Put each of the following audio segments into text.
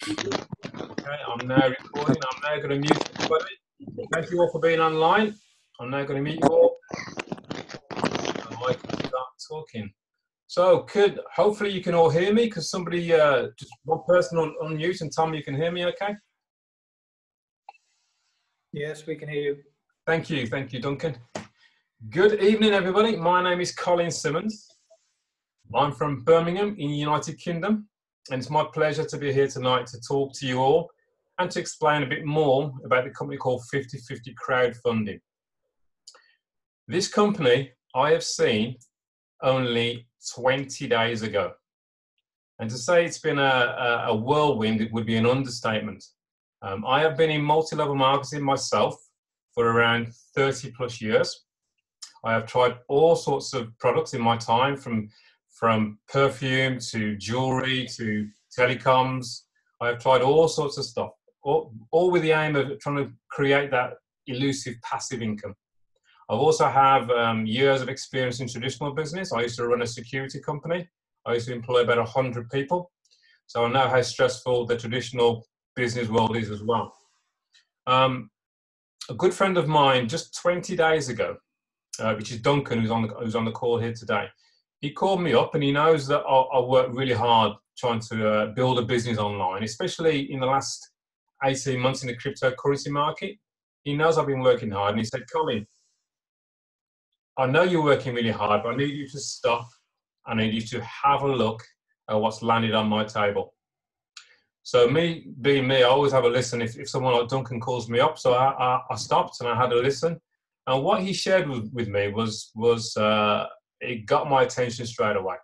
Okay, I'm now recording. I'm now going to mute everybody. Thank you all for being online. I'm now going to mute you all. And I can start talking. So, hopefully you can all hear me. Because somebody, just one person on mute and tell me you can hear me. Okay. Yes, we can hear you. Thank you, Duncan. Good evening, everybody. My name is Colin Simmons. I'm from Birmingham in the United Kingdom, and it's my pleasure to be here tonight to talk to you all and to explain a bit more about the company called 50/50 Crowdfunding. This company I have seen only 20 days ago. And to say it's been a whirlwind, it would be an understatement. I have been in multi-level marketing myself for around 30 plus years. I have tried all sorts of products in my time, from perfume to jewelry to telecoms. I have tried all sorts of stuff, all with the aim of trying to create that elusive passive income. I also have years of experience in traditional business. I used to run a security company. I used to employ about 100 people. So I know how stressful the traditional business world is as well. A good friend of mine, just 20 days ago, which is Duncan, who's on the call here today, he called me up and he knows that I worked really hard trying to build a business online, especially in the last 18 months in the cryptocurrency market. He knows I've been working hard, and he said, Colin, I know you're working really hard, but I need you to stop. I need you to have a look at what's landed on my table. So me, being me, I always have a listen if someone like Duncan calls me up. So I stopped and I had a listen. And what he shared with me was it got my attention straight away.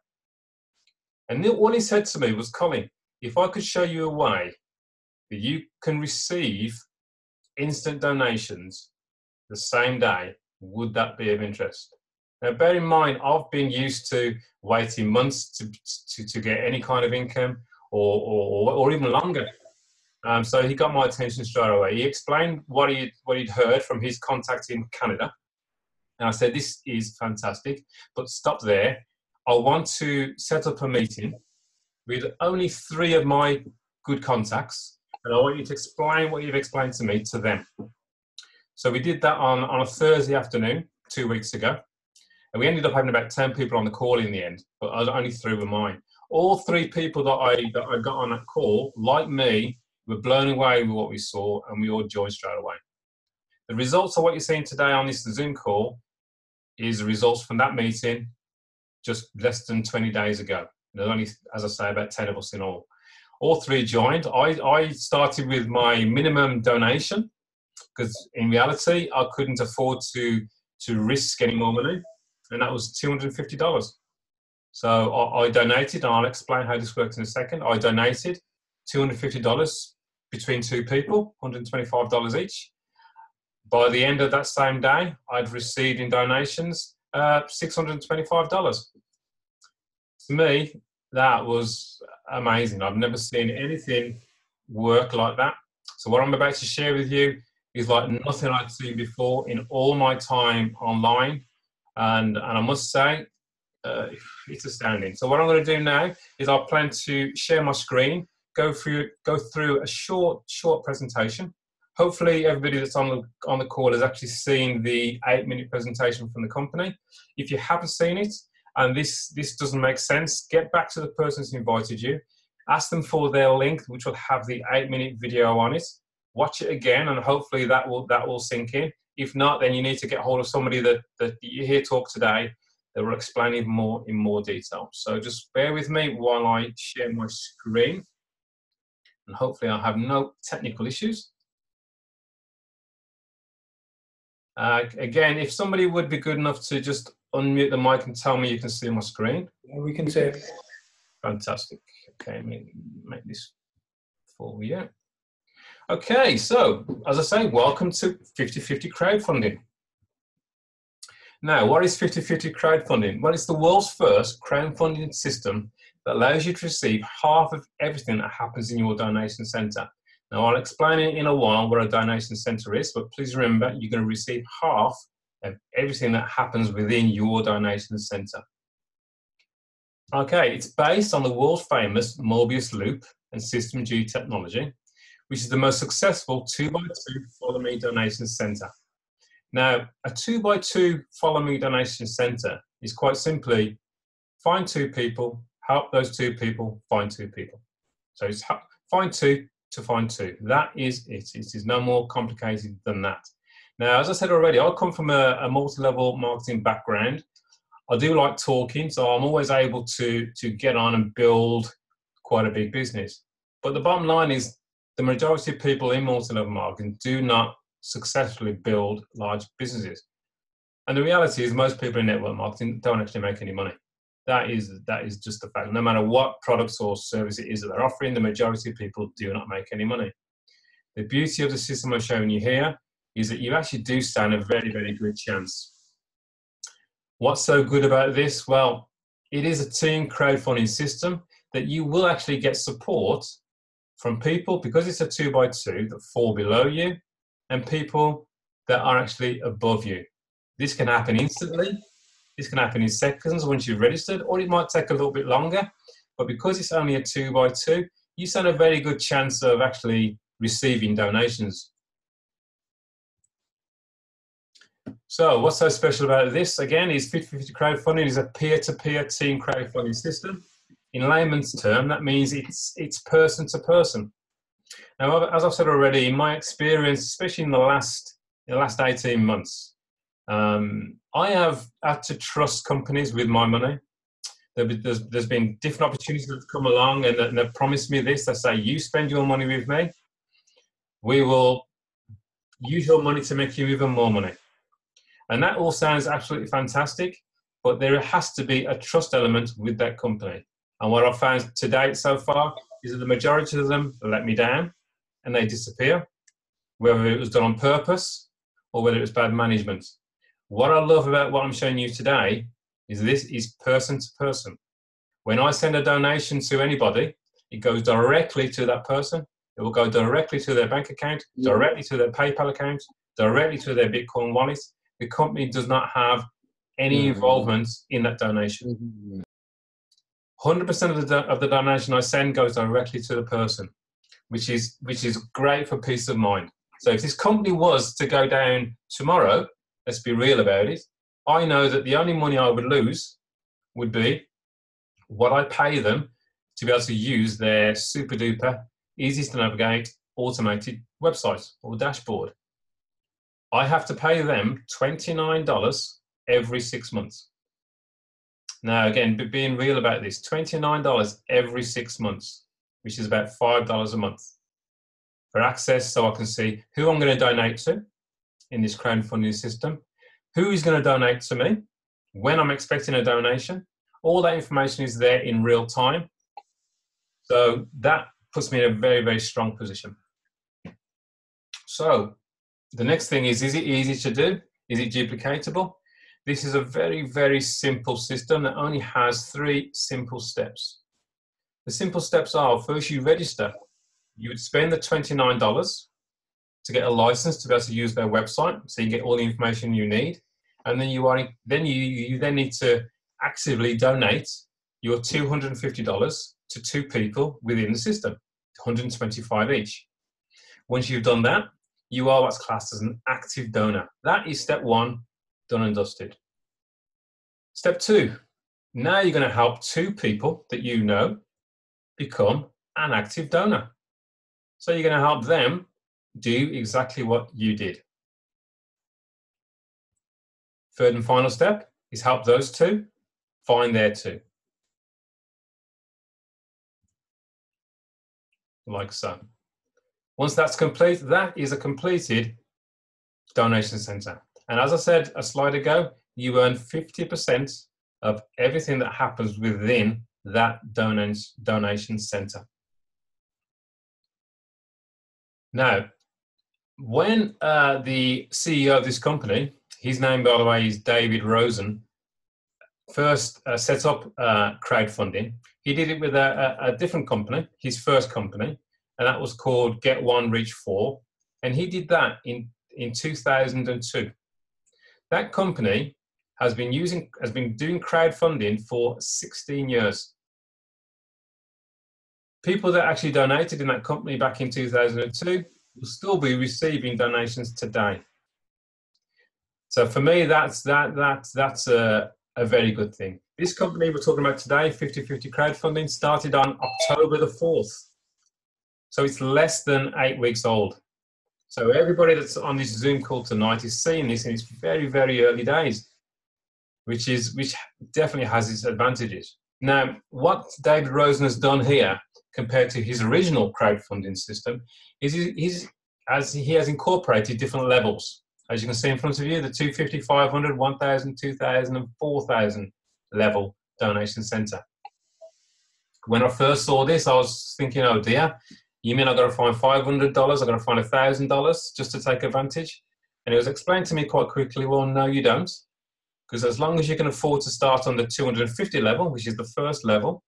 And what he said to me was, Colin, if I could show you a way that you can receive instant donations the same day, would that be of interest? Now, bear in mind, I've been used to waiting months to get any kind of income, or even longer. So he got my attention straight away. He explained what he'd heard from his contact in Canada. And I said, this is fantastic, but stop there. I want to set up a meeting with only 3 of my good contacts, and I want you to explain what you've explained to me to them. So we did that on a Thursday afternoon, 2 weeks ago. And we ended up having about 10 people on the call in the end, but only 3 were mine. All 3 people that I got on that call, like me, were blown away with what we saw, and we all joined straight away. The results of what you're seeing today on this Zoom call is the results from that meeting just less than 20 days ago. There's only, as I say, about 10 of us in all. All 3 joined. I started with my minimum donation because in reality, I couldn't afford to risk any more money, and that was $250. So I donated, and I'll explain how this works in a second. I donated $250 between 2 people, $125 each. By the end of that same day, I'd received in donations $625. To me, that was amazing. I've never seen anything work like that. So what I'm about to share with you is like nothing I'd seen before in all my time online. And I must say, it's astounding. So what I'm going to do now is I plan to share my screen, go through a short presentation. Hopefully everybody that's on the call has actually seen the 8-minute presentation from the company. If you haven't seen it and this doesn't make sense, get back to the person who's invited you, ask them for their link, which will have the 8-minute video on it. Watch it again, and hopefully that will sink in. If not, then you need to get hold of somebody that you hear talk today that will explain it more in more detail. So just bear with me while I share my screen, and hopefully I'll have no technical issues. Again, if somebody would be good enough to just unmute the mic and tell me you can see my screen. Yeah, we can see it. Fantastic. Okay, make this full view. Okay, so as I say, welcome to 50/50 Crowdfunding. Now, what is 50/50 Crowdfunding? Well, it's the world's first crowdfunding system that allows you to receive half of everything that happens in your donation center. Now, I'll explain it in a while what a donation center is, but please remember, you're going to receive half of everything that happens within your donation center. Okay, it's based on the world famous Mobius loop, and System G technology, which is the most successful 2x2 Follow Me donation center. Now, a 2x2 Follow Me donation center is quite simply find two people, help those two people, find two people. So it's find two to find two. That is it. It is no more complicated than that. Now, as I said already, I come from a multi-level marketing background. I do like talking, so I'm always able to get on and build quite a big business. But the bottom line is the majority of people in multi-level marketing do not successfully build large businesses. And the reality is most people in network marketing don't actually make any money. That is just a fact. No matter what products or service it is that they're offering, the majority of people do not make any money. The beauty of the system I'm showing you here is that you actually do stand a very, very good chance. What's so good about this? Well, it is a team crowdfunding system that you will actually get support from people, because it's a 2x2, that fall below you and people that are actually above you. This can happen instantly. This can happen in seconds once you've registered, or it might take a little bit longer. But because it's only a 2x2, you stand a very good chance of actually receiving donations. So what's so special about this? Again, is 50/50 crowdfunding is a peer-to-peer team crowdfunding system. In layman's term, that means it's person to person. Now, as I've said already, in my experience, especially in the last 18 months, I have had to trust companies with my money. There's been different opportunities that have come along and they've promised me this. They say, you spend your money with me, we will use your money to make you even more money. And that all sounds absolutely fantastic, but there has to be a trust element with that company. And what I've found to date so far is that the majority of them let me down and they disappear, whether it was done on purpose or whether it was bad management. What I love about what I'm showing you today is this is person to person. When I send a donation to anybody, it goes directly to that person. It will go directly to their bank account, directly to their PayPal account, directly to their Bitcoin wallet. The company does not have any involvement in that donation. 100% of the donation I send goes directly to the person, which is great for peace of mind. So if this company was to go down tomorrow, let's be real about it, I know that the only money I would lose would be what I pay them to be able to use their super duper, easy to navigate, automated website or dashboard. I have to pay them $29 every 6 months. Now, again, being real about this, $29 every 6 months, which is about $5 a month for access, so I can see who I'm going to donate to in this crowdfunding system, who is going to donate to me, when I'm expecting a donation. All that information is there in real time. So that puts me in a very, very strong position. So the next thing is it easy to do? Is it duplicatable? This is a very, very simple system that only has 3 simple steps. The simple steps are, first you register. You would spend the $29 to get a license to be able to use their website, so you get all the information you need. And then you then need to actively donate your $250 to 2 people within the system, $125 each. Once you've done that, you are what's classed as an active donor. That is step 1, done and dusted. Step 2, now you're going to help 2 people that you know become an active donor. So you're going to help them do exactly what you did. Third and final step is help those 2 find their 2. Like so. Once that's complete, that is a completed donation center. And as I said a slide ago, you earn 50% of everything that happens within that donation center. Now, when the CEO of this company, his name, by the way, is David Rosen, first set up crowdfunding, he did it with a different company, his first company, and that was called Get One Reach 4, and he did that in 2002. That company has been doing crowdfunding for 16 years. people that actually donated in that company back in 2002 will still be receiving donations today. So for me, that's a very good thing. This company we're talking about today, 50/50 Crowdfunding, started on October the 4th. So it's less than 8 weeks old. So everybody that's on this Zoom call tonight is seeing this in its very, very early days, which definitely has its advantages. Now, what David Rosen has done here compared to his original crowdfunding system is he has incorporated different levels. As you can see in front of you, the 250, 500, 1,000, 2,000, and 4,000 level donation center. When I first saw this, I was thinking, oh dear, you mean I've got to find $500, I've got to find $1,000 just to take advantage? And it was explained to me quite quickly, well, no, you don't. Because as long as you can afford to start on the 250 level, which is the first level,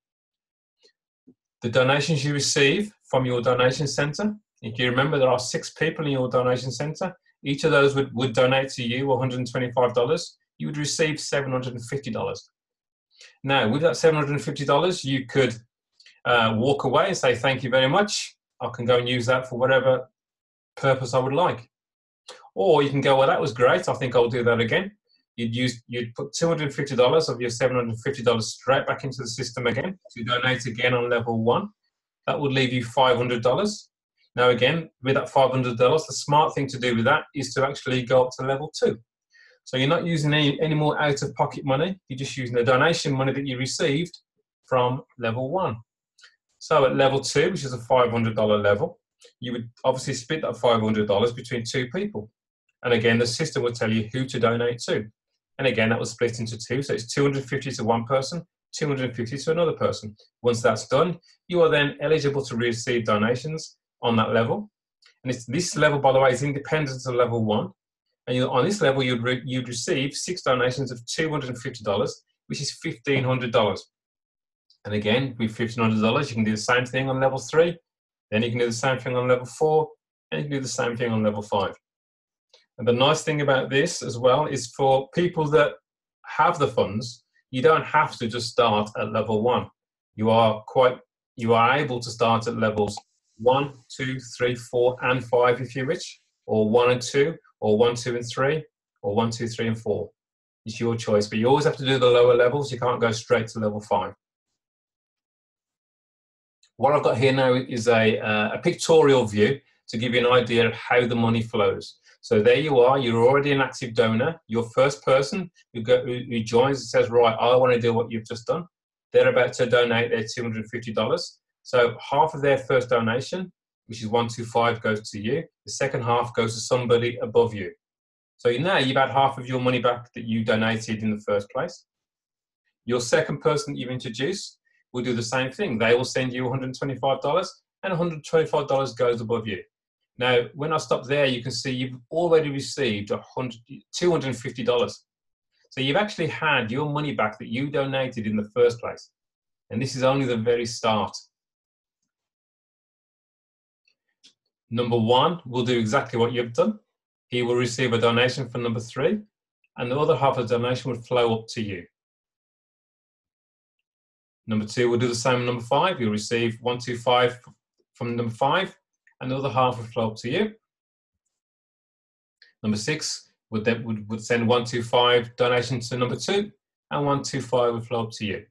the donations you receive from your donation center, if you remember, there are 6 people in your donation center. Each of those would donate to you $125. You would receive $750. Now, with that $750, you could walk away and say, thank you very much. I can go and use that for whatever purpose I would like. Or you can go, well, that was great. I think I'll do that again. You'd put $250 of your $750 straight back into the system again to donate again on level 1. That would leave you $500. Now again, with that $500, the smart thing to do with that is to actually go up to level 2. So you're not using any more out-of-pocket money. You're just using the donation money that you received from level 1. So at level 2, which is a $500 level, you would obviously split that $500 between 2 people. And again, the system will tell you who to donate to. And again, that was split into 2. So it's 250 to one person, 250 to another person. Once that's done, you are then eligible to receive donations on that level. And this level, by the way, is independent of level 1. And on this level, you'd receive 6 donations of $250, which is $1,500. And again, with $1,500, you can do the same thing on level 3. Then you can do the same thing on level 4. And you can do the same thing on level 5. And the nice thing about this as well is for people that have the funds, you don't have to just start at level 1. You are able to start at levels 1, 2, 3, 4, and 5 if you wish, or 1 and 2, or 1, 2, and 3, or 1, 2, 3, and 4. It's your choice, but you always have to do the lower levels. You can't go straight to level 5. What I've got here now is a pictorial view to give you an idea of how the money flows. So there you are, you're already an active donor. Your first person who joins and says, right, I want to do what you've just done. They're about to donate their $250. So half of their first donation, which is 125, goes to you. The second half goes to somebody above you. So now you've had half of your money back that you donated in the first place. Your second person that you've introduced will do the same thing. They will send you $125, and $125 goes above you. Now, when I stop there, you can see you've already received $250. So you've actually had your money back that you donated in the first place. And this is only the very start. Number 1 will do exactly what you've done. He will receive a donation from number 3, and the other half of the donation will flow up to you. Number 2 will do the same with number 5. You'll receive 125 from number 5, and the other half will flow up to you. Number 6 would send 125 donation to number 2, and 125 would flow up to you.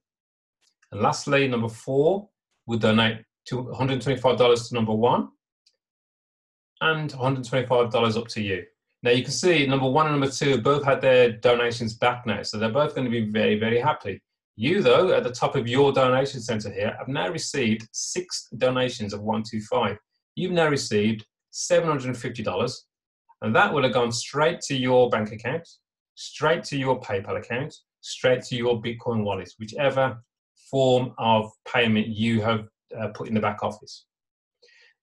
And lastly, number 4 would donate $125 to number 1, and $125 up to you. Now you can see number 1 and number 2 both had their donations back now, so they're both going to be very, very happy. You, though, at the top of your donation center here, have now received 6 donations of 125. You've now received $750, and that will have gone straight to your bank account, straight to your PayPal account, straight to your Bitcoin wallet, whichever form of payment you have put in the back office.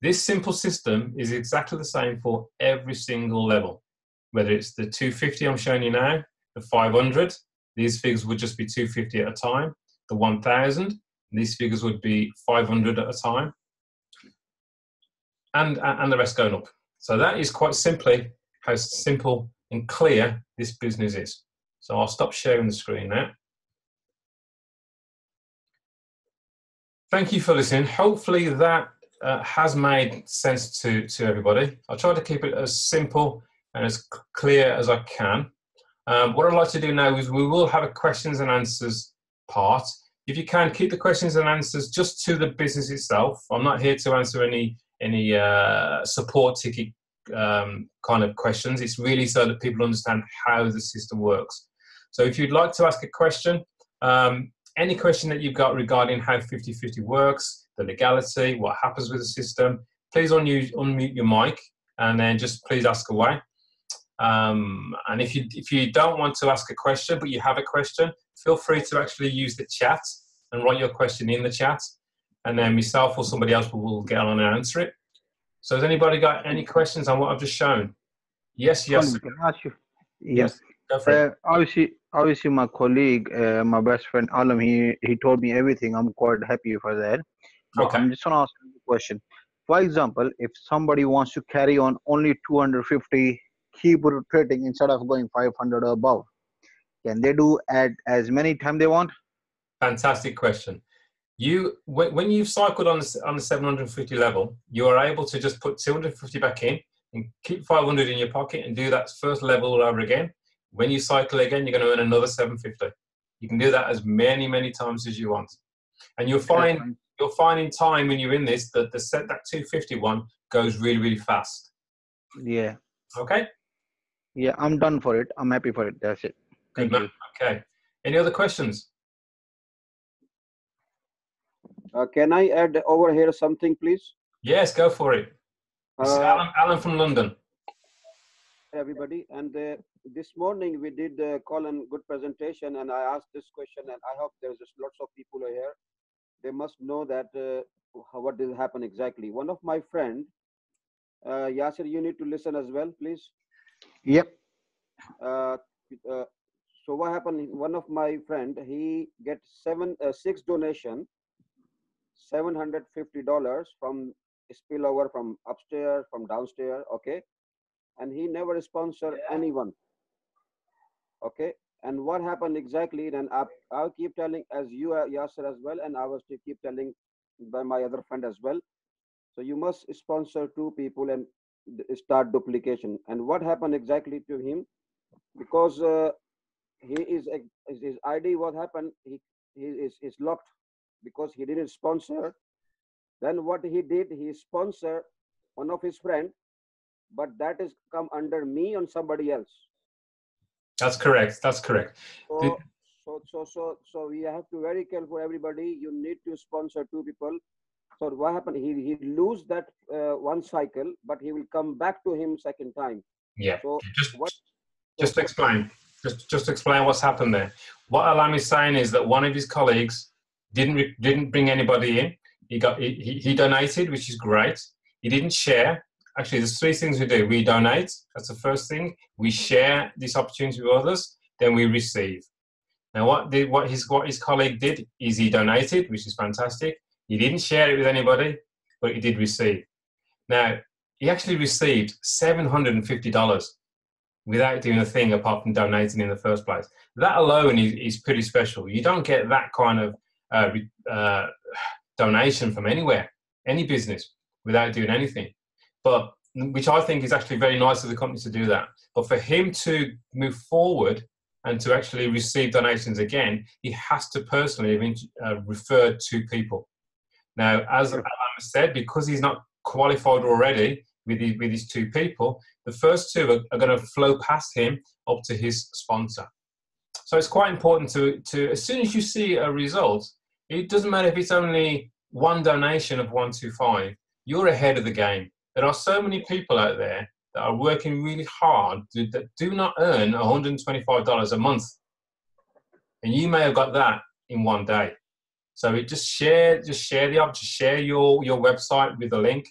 This simple system is exactly the same for every single level, whether it's the 250 I'm showing you now, the 500, these figures would just be 250 at a time, the 1,000, these figures would be 500 at a time, and the rest going up. So that is quite simply how simple and clear this business is. So I'll stop sharing the screen now. Thank you for listening. Hopefully that has made sense to everybody. I'll try to keep it as simple and as clear as I can. What I'd like to do now is we will have a questions and answers part. If you can, keep the questions and answers just to the business itself. I'm not here to answer any support ticket kind of questions. It's really so that people understand how the system works. So if you'd like to ask a question, any question that you've got regarding how 50/50 works, the legality, what happens with the system, please unmute your mic and then just please ask away. And if you don't want to ask a question, but you have a question, feel free to actually use the chat and write your question in the chat, and then myself or somebody else will get on and answer it. So has anybody got any questions on what I've just shown? Yes, yes. Colin, can I ask you? Yes, go for it. Obviously, my colleague, my best friend Alam, he told me everything. I'm quite happy for that. But Okay. I'm just gonna ask you a question. For example, if somebody wants to carry on only 250, keep rotating instead of going 500 or above, can they do at as many times they want? Fantastic question. When you've cycled on the 750 level, you are able to just put 250 back in and keep 500 in your pocket and do that first level all over again. When you cycle again, you're going to earn another 750. You can do that as many times as you want, and you'll find in time when you're in this that that 250 one goes really fast. Yeah. Okay. Yeah, I'm done for it. I'm happy for it. That's it. Thank you. Okay. Any other questions? Can I add over here something, please? Yes, go for it. This is Alan from London. Everybody, and this morning we did call and good presentation, and I asked this question, and I hope there's just lots of people here. They must know that what did happen exactly. One of my friend, Yasir, you need to listen as well, please. Yep. So what happened? One of my friend, he gets 6 donation, $750 from spillover from upstairs, from downstairs, okay, and he never sponsor anyone, okay. And what happened exactly? Then I'll keep telling as you, Yasser, as well, and I was to keep telling by my other friend as well. So you must sponsor 2 people and start duplication. And what happened exactly to him? Because his ID, what happened? He is locked because he didn't sponsor. Then what he did, he sponsored one of his friend, but that is come under me on somebody else. That's correct. That's correct. So we have to very careful, everybody. You need to sponsor 2 people. So what happened? He lose that one cycle, but he will come back to him second time. Yeah. So just explain. Just explain what's happened there. What Alam is saying is that one of his colleagues didn't bring anybody in. He donated, which is great. He didn't share. Actually, there's 3 things we do. We donate. That's the first thing. We share this opportunity with others. Then we receive. Now, what his colleague did is he donated, which is fantastic. He didn't share it with anybody, but he did receive. Now, he actually received $750 without doing a thing apart from donating in the first place. That alone is pretty special. You don't get that kind of donation from anywhere, any business, without doing anything. But which I think is actually very nice of the company to do that. But for him to move forward and to actually receive donations again, he has to personally have referred 2 people. Now, as Alan said, because he's not qualified already with these 2 people, the first 2 are going to flow past him up to his sponsor. So it's quite important to as soon as you see a result, it doesn't matter if it's only 1 donation of 125, you're ahead of the game. There are so many people out there that are working really hard that do not earn $125 a month. And you may have got that in 1 day. So just share your website with the link.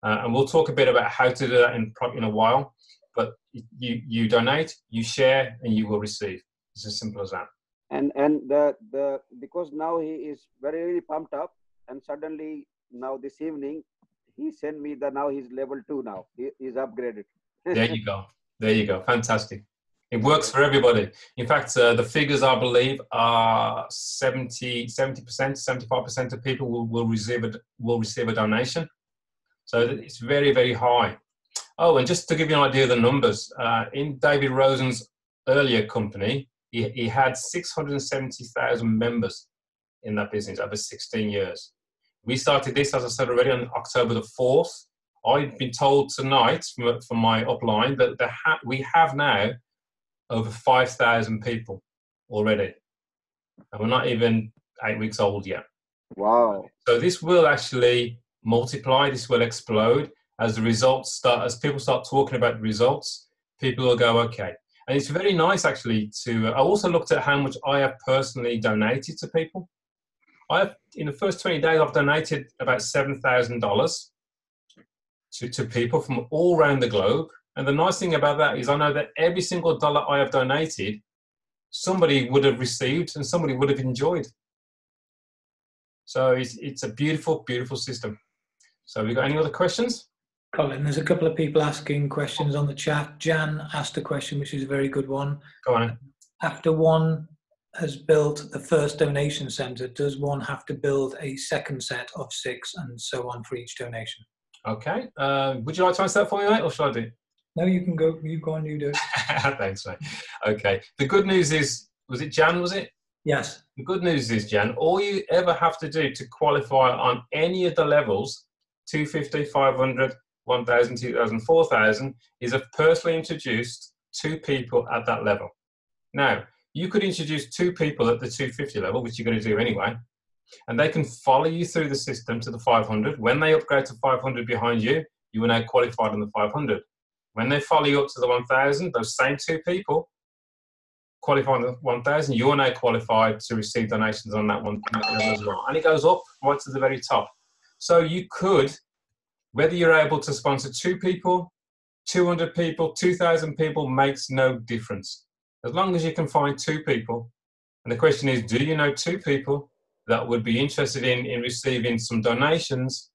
And we'll talk a bit about how to do that in a while. But you donate, you share, and you will receive. It's as simple as that. And because now he is very pumped up, and suddenly now this evening he sent me that now he's level 2 now. He's upgraded. There you go. Fantastic. It works for everybody. In fact, the figures, I believe, are 70%, 75% of people will receive a donation. So it's very, very high. Oh, and just to give you an idea of the numbers, in David Rosen's earlier company, he had 670,000 members in that business over 16 years. We started this, as I said already, on October the 4th. I've been told tonight from my upline that we have now over 5,000 people already. And we're not even 8 weeks old yet. Wow. So this will actually multiply, this will explode as the results start, as people start talking about the results, people will go, okay. And it's very nice actually to, I also looked at how much I have personally donated to people. In the first 20 days, I've donated about $7,000 to people from all around the globe. And the nice thing about that is I know that every single dollar I have donated, somebody would have received and somebody would have enjoyed. So it's a beautiful, beautiful system. So have you got any other questions? Colin, there's a couple of people asking questions on the chat. Jan asked a question, which is a very good one. Go on. After one has built the first donation center, does one have to build a second set of 6 and so on for each donation? Okay. Would you like to answer that for me, mate, or shall I do it? No, you can go. You go on, you do it. Thanks, mate. Okay. The good news is, was it Jan, was it? Yes. The good news is, Jan, all you ever have to do to qualify on any of the levels, 250, 500, 1,000, 2,000, 4,000, is have personally introduced 2 people at that level. Now, you could introduce 2 people at the 250 level, which you're going to do anyway, and they can follow you through the system to the 500. When they upgrade to 500 behind you, you are now qualified on the 500. When they follow you up to the 1,000, those same 2 people qualify on the 1,000, you are now qualified to receive donations on that one level as well. And it goes up right to the very top. So you could, whether you're able to sponsor 2 people, 200 people, 2,000 people, makes no difference. As long as you can find 2 people. And the question is, do you know 2 people that would be interested in receiving some donations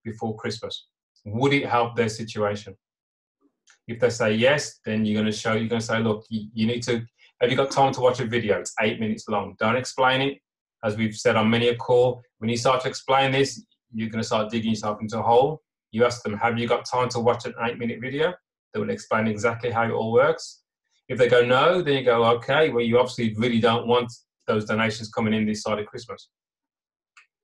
before Christmas? Would it help their situation? If they say yes, then you're going to say, look, you need to, have you got time to watch a video? It's 8 minutes long. Don't explain it. As we've said on many a call, when you start to explain this, you're going to start digging yourself into a hole. You ask them, have you got time to watch an 8-minute video? They will explain exactly how it all works. If they go no, then you go, okay, well, you obviously really don't want those donations coming in this side of Christmas.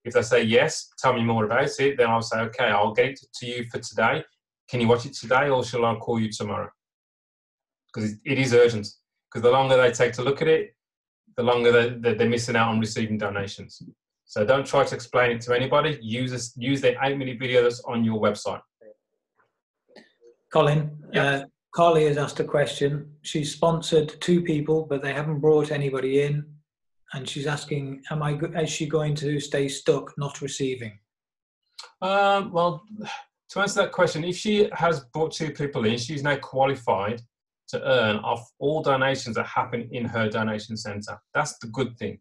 If they say yes, tell me more about it, then I'll say, okay, I'll get it to you for today. Can you watch it today, or shall I call you tomorrow? Because it is urgent. Because the longer they take to look at it, the longer they're missing out on receiving donations. So don't try to explain it to anybody. Use the 8-minute video that's on your website. Colin, Yep. Carly has asked a question. She's sponsored 2 people, but they haven't brought anybody in. And she's asking, is she going to stay stuck not receiving? Well, to answer that question, if she has brought 2 people in, she's now qualified to earn off all donations that happen in her donation centre. That's the good thing.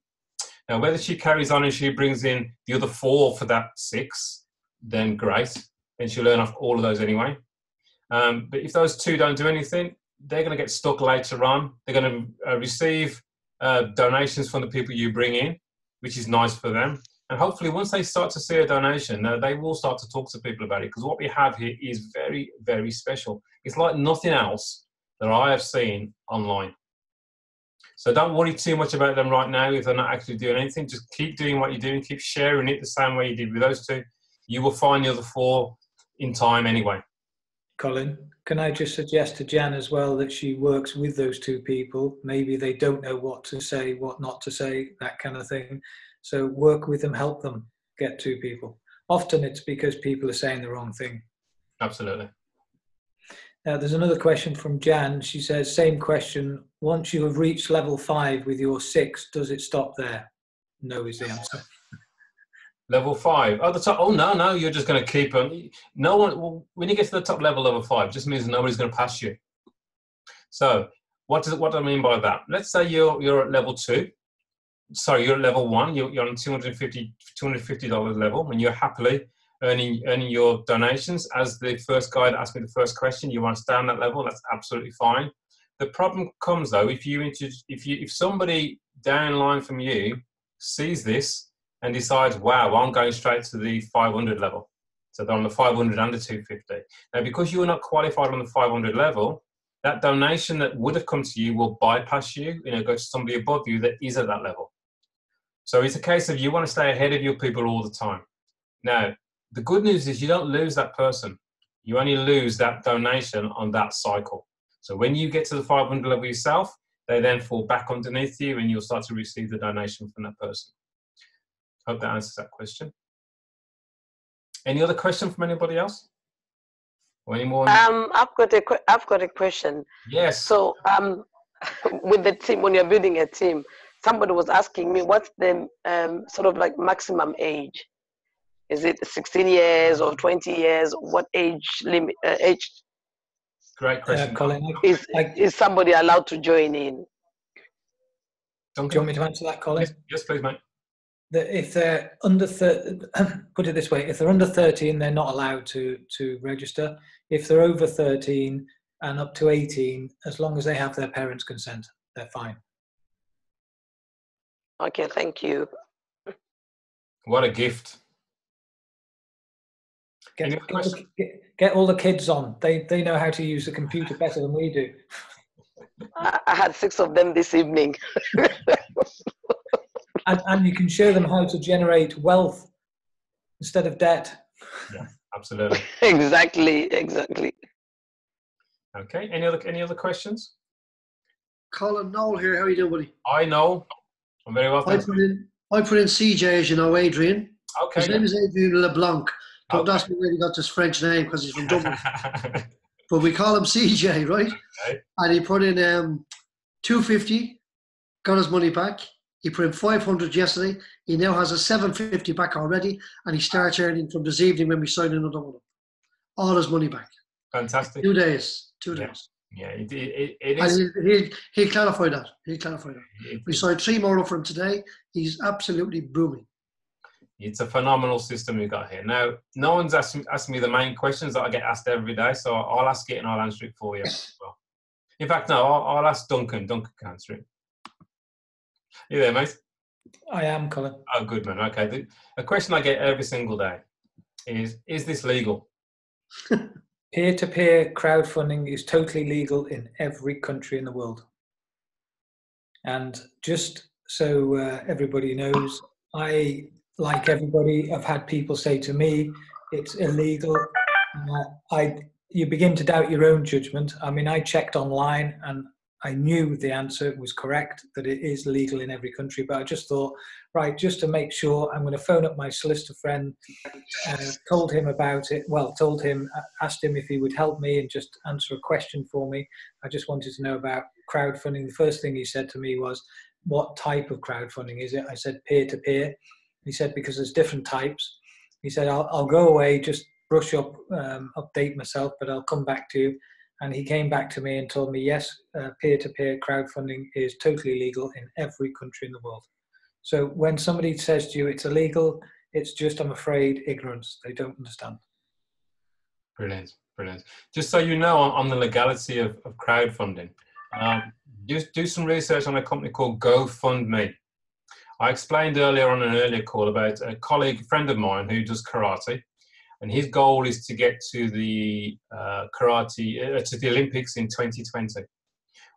Now, whether she carries on and she brings in the other 4 for that 6, then great. Then she'll earn off all of those anyway. But if those 2 don't do anything, they're going to get stuck later on. They're going to receive donations from the people you bring in, which is nice for them. And hopefully once they start to see a donation, they will start to talk to people about it, because what we have here is very, very special. It's like nothing else that I have seen online. So don't worry too much about them right now if they're not actually doing anything. Just keep doing what you're doing, keep sharing it the same way you did with those 2. You will find the other 4 in time anyway. Colin, can I just suggest to Jan as well that she works with those 2 people? Maybe they don't know what to say, what not to say, that kind of thing. So work with them, help them get 2 people. Often it's because people are saying the wrong thing. Absolutely. Now there's another question from Jan. She says, same question. Once you have reached level 5 with your 6, does it stop there? No is the answer. Level 5. Oh, the top. Oh, no, you're just going to keep on. No one, when you get to the top level 5, just means nobody's going to pass you. So what do I mean by that? Let's say you're at level 2. Sorry, you're at level 1. You're on $250 level, and you're happily earning your donations. As the first guy that asked me the first question, you want to stay on that level, that's absolutely fine. The problem comes though if somebody downline from you sees this and decides, wow, I'm going straight to the 500 level. So they're on the 500 and the 250. Now, because you are not qualified on the 500 level, that donation that would have come to you will bypass you, go to somebody above you that is at that level. So it's a case of you want to stay ahead of your people all the time. Now, the good news is you don't lose that person. You only lose that donation on that cycle. So when you get to the 500 level yourself, they then fall back underneath you and you'll start to receive the donation from that person. Hope that answers that question. Any other question from anybody else? Or any more? I've got a question. Yes. So with the team, when you're building a team, somebody was asking me what's the sort of like maximum age? Is it 16 years or 20 years? What age limit? Great question. Colin, is somebody allowed to join in? Do you want me to answer that, Colin? Yes, please, mate. If they're under 30, put it this way, if they're under 13, they're not allowed to register. If they're over 13 and up to 18, as long as they have their parents' consent, they're fine. Okay, thank you. What a gift. Get all the kids on. They know how to use the computer better than we do. I had 6 of them this evening. And you can show them how to generate wealth instead of debt. Yeah, absolutely. Exactly. Okay. Any other questions? Colin, Noel here. How are you doing, buddy? I know. I'm very well. I put in CJ, as you know, Adrian. Okay. His name is Adrian LeBlanc. Don't Okay. ask me where he got this French name because he's from Dublin. But we call him CJ, right? Okay. And he put in 250, got his money back. He put in 500 yesterday. He now has a 750 back already, and he starts earning from this evening when we sign another one. All his money back. Fantastic. 2 days. 2 Yeah. days. Yeah, it is. And he'll clarify that. We signed 3 more up for him today. He's absolutely booming. It's a phenomenal system we've got here. Now, no one's asked me the main questions that I get asked every day, so I'll ask it and I'll answer it for you as well. In fact, no, I'll ask Duncan. Duncan can answer it. You there, mate? I am, Colin. Oh, good, man. Okay. A question I get every single day is this legal? Peer-to-peer crowdfunding is totally legal in every country in the world. And just so everybody knows, I, like everybody, I've had people say to me, it's illegal. You begin to doubt your own judgment. I mean, I checked online and I knew the answer was correct, that it is legal in every country, but I just thought, right, just to make sure, I'm going to phone up my solicitor friend, told him about it, asked him if he would help me and just answer a question for me. I just wanted to know about crowdfunding. The first thing he said to me was, what type of crowdfunding is it? I said, peer-to-peer. He said, because there's different types. He said, I'll go away, just brush up, update myself, but I'll come back to you. And he came back to me and told me, yes, peer-to-peer crowdfunding is totally legal in every country in the world. So when somebody says to you it's illegal, it's just, I'm afraid, ignorance. They don't understand. Brilliant, brilliant. Just so you know, on the legality of crowdfunding, just do some research on a company called GoFundMe. I explained earlier on an earlier call about a friend of mine who does karate. And his goal is to get to the to the Olympics in 2020.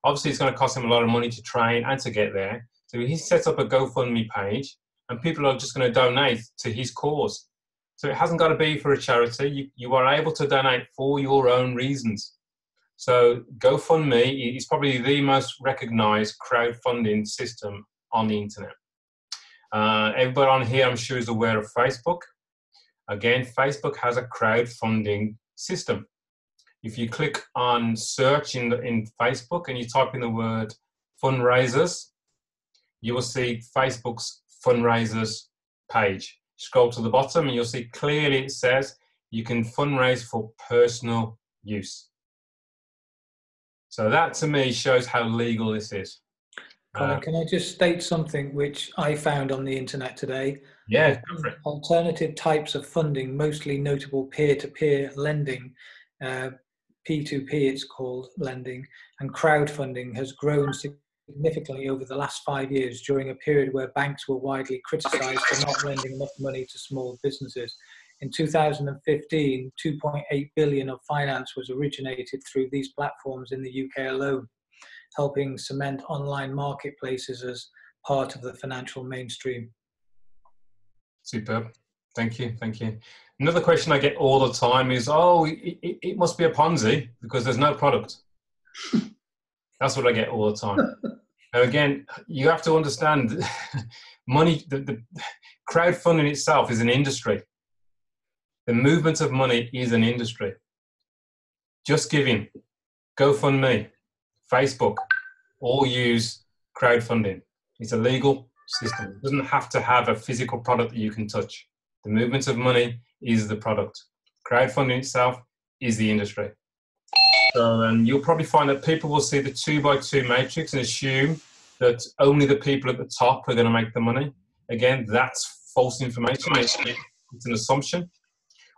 Obviously, it's going to cost him a lot of money to train and to get there. So he sets up a GoFundMe page, and people are just going to donate to his cause. So it hasn't got to be for a charity. You are able to donate for your own reasons. So GoFundMe is probably the most recognized crowdfunding system on the internet. Everybody on here, I'm sure, is aware of Facebook. Again, Facebook has a crowdfunding system. If you click on search in Facebook and you type in the word fundraisers, you will see Facebook's fundraisers page. Scroll to the bottom and you'll see clearly it says you can fundraise for personal use. So that to me shows how legal this is. Colin, can I just state something which I found on the internet today? Yeah, go for it. Alternative types of funding, mostly notable peer-to-peer lending, P2P it's called, lending, and crowdfunding has grown significantly over the last 5 years during a period where banks were widely criticised for not lending enough money to small businesses. In 2015, 2.8 billion of finance was originated through these platforms in the UK alone, helping cement online marketplaces as part of the financial mainstream. Superb. Thank you. Thank you. Another question I get all the time is, oh, it must be a Ponzi because there's no product. That's what I get all the time. Now, again, you have to understand money, the crowdfunding itself is an industry. The movement of money is an industry. Just Giving, GoFundMe, Facebook, all use crowdfunding. It's a legal system. It doesn't have to have a physical product that you can touch. The movement of money is the product. Crowdfunding itself is the industry. So you'll probably find that people will see the 2x2 matrix and assume that only the people at the top are going to make the money. Again, that's false information. It's an assumption.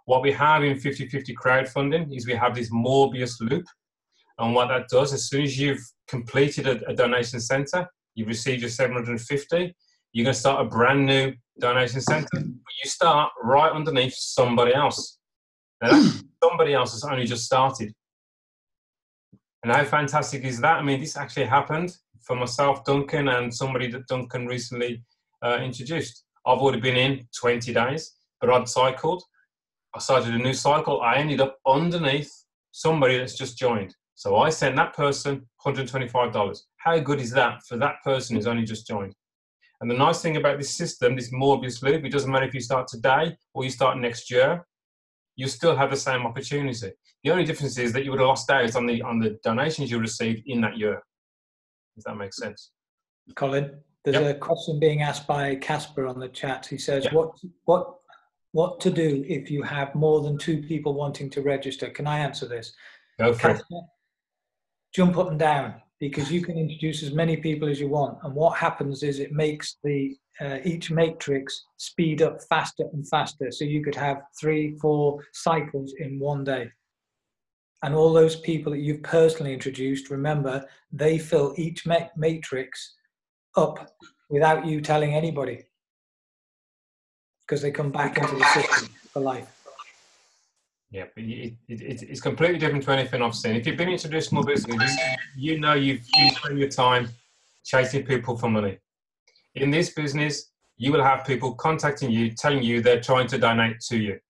What we have in 50/50 crowdfunding is we have this Morbius loop. And what that does, as soon as you've completed a donation center, you've received your 750, you're going to start a brand new donation center. But you start right underneath somebody else. Now, that somebody else has only just started. And how fantastic is that? I mean, this actually happened for myself, Duncan, and somebody that Duncan recently introduced. I've already been in 20 days, but I'd cycled. I started a new cycle. I ended up underneath somebody that's just joined. So I sent that person $125. How good is that for that person who's only just joined? And the nice thing about this system, this Morbius loop, it doesn't matter if you start today or you start next year, you still have the same opportunity. The only difference is that you would have lost out on the donations you received in that year, if that makes sense. Colin, there's a question being asked by Casper on the chat. He says, what to do if you have more than 2 people wanting to register? Can I answer this? Go for it. Jump up and down, because you can introduce as many people as you want. And what happens is it makes the each matrix speed up faster and faster. So you could have 3-4 cycles in one day. And all those people that you've personally introduced, remember, they fill each matrix up without you telling anybody, because they come back into the system for life. Yeah, but it's completely different to anything I've seen. If you've been in traditional business, you know you spend your time chasing people for money. In this business, you will have people contacting you, telling you they're trying to donate to you.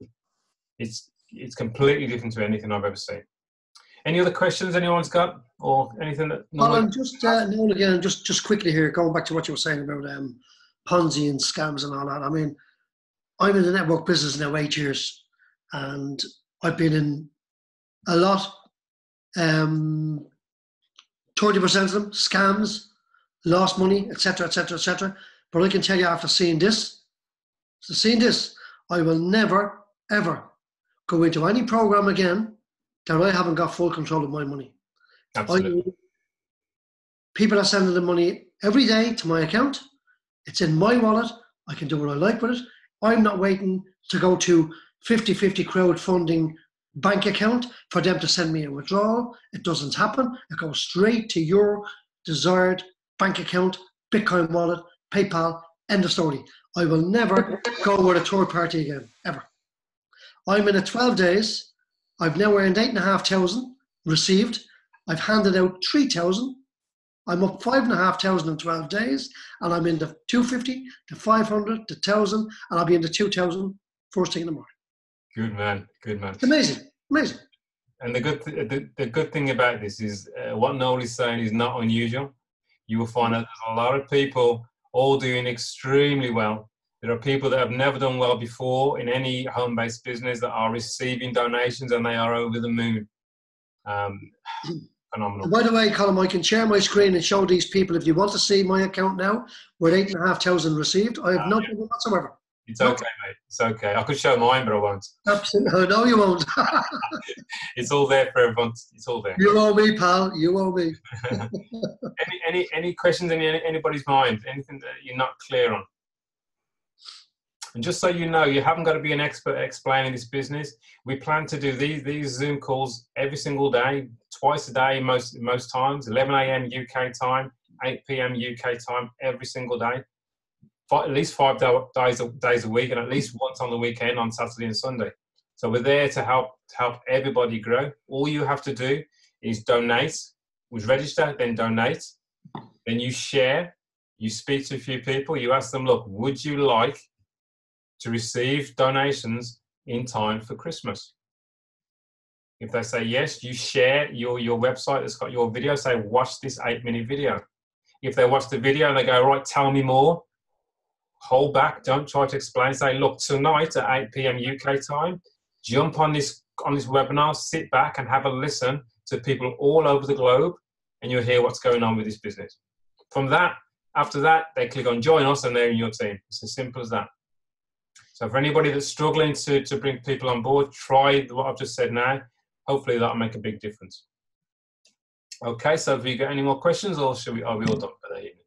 It's completely different to anything I've ever seen. Any other questions anyone's got, or anything that? Colin, just now again, just quickly here, going back to what you were saying about Ponzi and scams and all that. I mean, I'm in the network business now 8 years, and I've been in a lot. 30% of them scams, lost money, etc., etc., etc. But I can tell you, after seeing this, I will never ever go into any program again that I haven't got full control of my money. Absolutely. People are sending the money every day to my account. It's in my wallet. I can do what I like with it. I'm not waiting to go to 50/50 crowdfunding bank account for them to send me a withdrawal. It doesn't happen. It goes straight to your desired bank account, Bitcoin wallet, PayPal, end of story. I will never go with a third party again, ever. I'm in 12 days. I've now earned 8,500 received. I've handed out 3,000. I'm up 5,500 in 12 days, and I'm in the 250, the 500, the 1,000, and I'll be in the 2,000 first thing in the morning. Good man, good man. It's amazing, amazing. And the good thing about this is what Noel is saying is not unusual. You will find that there's a lot of people all doing extremely well. There are people that have never done well before in any home-based business that are receiving donations, and they are over the moon. Phenomenal. And by the way, Colin, I can share my screen and show these people. If you want to see my account now, with 8,500 received, I have no problem whatsoever. It's okay, mate. It's okay. I could show mine, but I won't. Absolutely. No, you won't. It's all there for everyone. It's all there. You owe me, pal. You owe me. Any questions in anybody's mind? Anything that you're not clear on? And just so you know, you haven't got to be an expert explaining this business. We plan to do these Zoom calls every single day, twice a day, most times, 11 a.m. UK time, 8 p.m. UK time, every single day, at least 5 days a week, and at least once on the weekend on Saturday and Sunday. So we're there to help everybody grow. All you have to do is donate, register, then donate, then you share, you speak to a few people, you ask them, look, would you like to receive donations in time for Christmas? If they say yes, you share your website that's got your video, say watch this 8-minute video. If they watch the video and they go, right, tell me more, hold back, don't try to explain, say, look, tonight at 8 p.m. UK time, jump on this webinar, sit back and have a listen to people all over the globe, and you'll hear what's going on with this business. From that, after that, they click on join us and they're in your team. It's as simple as that. So for anybody that's struggling to bring people on board, try what I've just said now. Hopefully that'll make a big difference. Okay, so have you got any more questions, or are we all done for the evening?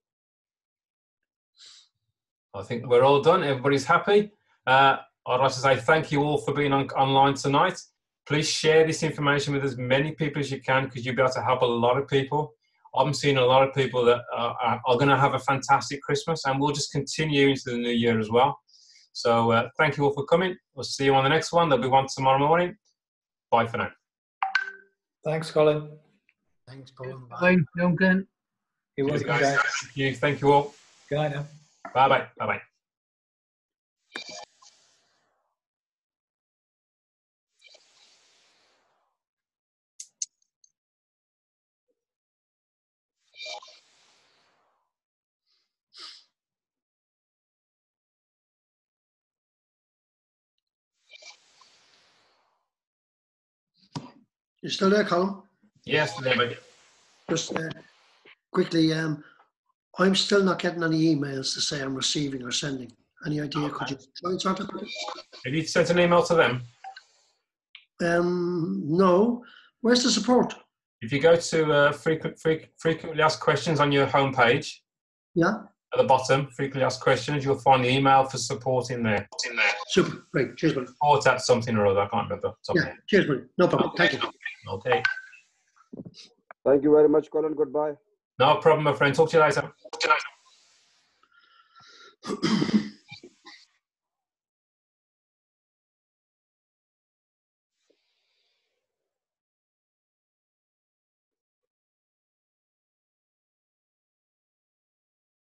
I think we're all done. Everybody's happy. I'd like to say thank you all for being online tonight. Please share this information with as many people as you can, because you'll be able to help a lot of people. I'm seeing a lot of people that are going to have a fantastic Christmas, and we'll just continue into the new year as well. So thank you all for coming. We'll see you on the next one. There'll be one tomorrow morning. Bye for now. Thanks, Colin. Thanks, Colin. Bye, Duncan. You're Cheers, welcome, guys. guys. Thank you all. Good night now. Bye-bye. Bye-bye. You still there, Colin? Yes, David. Just quickly, I'm still not getting any emails to say I'm receiving or sending. Any idea? Could you try and sort it? Have you sent an email to them? No. Where's the support? If you go to frequently asked questions on your homepage, Yeah. at the bottom, frequently asked questions, you'll find the email for support in there. Super. Great. Cheers, buddy. Support at something or other. I can't remember. Yeah. Cheers, buddy. No problem. Okay. Thank you. Okay. Thank you very much, Colin. Goodbye. No problem, my friend. Talk to you later.